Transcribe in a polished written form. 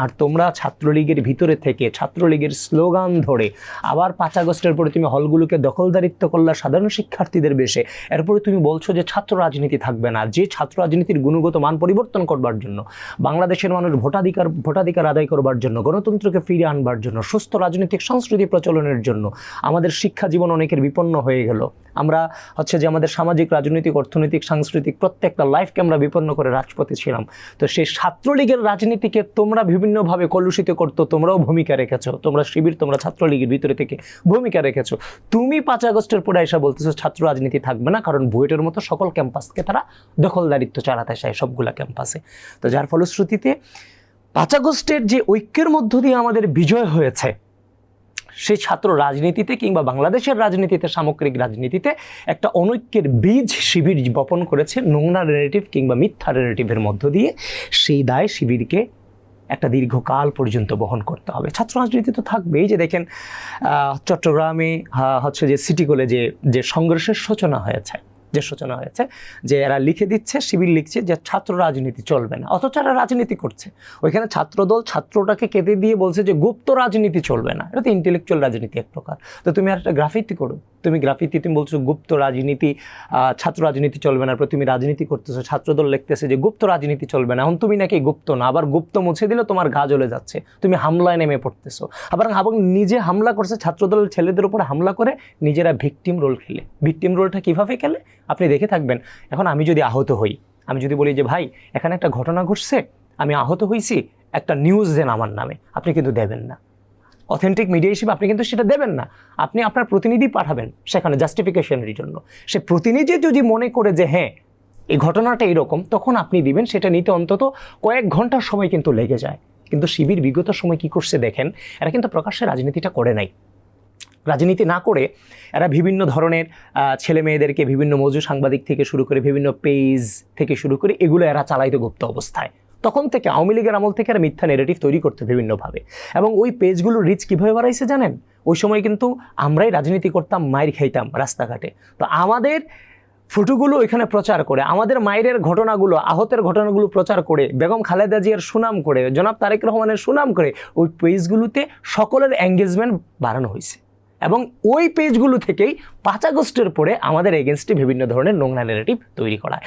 আর তোমরা ছাত্রলীগের ভিতরে থেকে ছাত্রলীগের স্লোগান ধরে আবার 5 আগস্টের পরে তুমি হলগুলোকে দখলদারিত্ব করলা সাধারণ শিক্ষার্থীদের বেশে, এরপরে তুমি বলছো যে ছাত্র রাজনীতি থাকবে না। যে ছাত্র রাজনীতির গুণগত মান পরিবর্তন করবার জন্য, বাংলাদেশের মানুষ ভোটাধিকার আদায় করবার জন্য, গণতন্ত্রকে ফিরিয়ে আনবার জন্য, সুস্থ রাজনৈতিক সংস্কৃতি প্রচলনের জন্য আমাদের শিক্ষা জীবন অনেকের বিপন্ন হয়ে গেল। আমরা যে আমাদের সামাজিক, রাজনৈতিক, অর্থনৈতিক, সাংস্কৃতিক প্রত্যেকটা লাইফকে আমরা বিপন্ন করে রাজপথে ছিলাম। তো সেই ছাত্রলীগের রাজনীতিকে তোমরা বিভিন্নভাবে কলুষিত করতো, তোমরাও ভূমিকা রেখেছো। তোমরা শিবির, তোমরা ছাত্রলীগের ভিতরে থেকে ভূমিকা রেখেছো। তুমি 5 আগস্টের পরে এসে বলতেছো ছাত্র রাজনীতি থাকবে না, কারণ বুয়েটের মতো সকল ক্যাম্পাসকে তারা দখলদারিত্ব চালাতে চায় সবগুলা ক্যাম্পাসে। তো যার ফলশ্রুতিতে 5 আগস্টের যে ঐক্যের মধ্য দিয়ে আমাদের বিজয় হয়েছে, সেই ছাত্র রাজনীতিতে কিংবা বাংলাদেশের রাজনীতিতে, সামগ্রিক রাজনীতিতে একটা অনৈক্যের বীজ শিবির বপন করেছে নোংরা ন্যারেটিভ কিংবা মিথ্যা ন্যারেটিভের মধ্য দিয়ে। সেই দায় শিবিরকে একটা দীর্ঘকাল পর্যন্ত বহন করতে হবে। ছাত্র রাজনীতি তো থাকবেই। যে দেখেন চট্টগ্রামে যে সিটি কলেজে যে সংঘর্ষের সূচনা হয়েছে, যে এরা লিখে দিচ্ছে, শিবির লিখছে যে ছাত্র রাজনীতি চলবে না, অথচ এরা রাজনীতি করছে। ওইখানে ছাত্রদল ছাত্রটাকে কেটে দিয়ে বলছে যে গুপ্ত রাজনীতি চলবে না। এটা তো ইন্টেলেকচুয়াল রাজনীতি এক প্রকার। তো তুমি আর একটা গ্রাফিতি করো, তুমি বলছো গুপ্ত রাজনীতি, ছাত্র রাজনীতি চলবে না, তুমি রাজনীতি করতেছো। ছাত্রদল লিখতেছে যে গুপ্ত রাজনীতি চলবে না, এখন তুমি নাকি গুপ্ত না, আবার গুপ্ত মুছে দিলে তোমার গা জ্বলে যাচ্ছে, তুমি হামলায় নেমে পড়তেছো। আবার নিজে হামলা করছে, ছাত্রদলের ছেলেদের উপরে হামলা করে নিজেরা ভিকটিম রোল খেলে। ভিকটিম রোলটা কিভাবে খেলে আপনি দেখে থাকবেন। এখন আমি যদি আহত হই, আমি যদি বলি যে ভাই এখানে একটা ঘটনা ঘটছে, আমি আহত হয়েছি, একটা নিউজ দেন আমার নামে, আপনি কিন্তু দেবেন না। অথেন্টিক মিডিয়া হিসেবে আপনি কিন্তু সেটা দেবেন না। আপনি আপনার প্রতিনিধি পাঠাবেন সেখানে জাস্টিফিকেশনের জন্য। সে প্রতিনিধি যদি মনে করে যে হ্যাঁ এই ঘটনাটা এরকম, তখন আপনি দিবেন। সেটা নিতে অন্তত কয়েক ঘন্টার সময় কিন্তু লেগে যায়। কিন্তু শিবির বিগত সময় কি করছে দেখেন, এরা কিন্তু প্রকাশ্যে রাজনীতিটা করে নাই। রাজনীতি না করে এরা বিভিন্ন ধরনের ছেলে মেয়েদেরকে বিভিন্ন মজু সাংবাদিক থেকে শুরু করে বিভিন্ন পেজ থেকে শুরু করে এগুলো এরা চালাইতো গুপ্ত অবস্থায়। তখন থেকে আওয়ামী লীগের আমল থেকে এরা মিথ্যা নেগেটিভ তৈরি করতে বিভিন্নভাবে। এবং ওই পেজগুলোর রিচ কীভাবে বাড়াইছে জানেন? ওই সময় কিন্তু আমরাই রাজনীতি করতাম, মাইর খাইতাম রাস্তাঘাটে। তো আমাদের ফটোগুলো ওইখানে প্রচার করে, আমাদের মায়ের ঘটনাগুলো, আহতের ঘটনাগুলো প্রচার করে, বেগম খালেদা জিয়ার সুনাম করে, জনাব তারেক রহমানের সুনাম করে ওই পেজগুলোতে সকলের এঙ্গেজমেন্ট বাড়ানো হয়েছে। এবং ওই পেজগুলো থেকেই 5 আগস্টের পরে আমাদের এগেনস্টে বিভিন্ন ধরনের নোংরা ন্যারেটিভ তৈরি করা।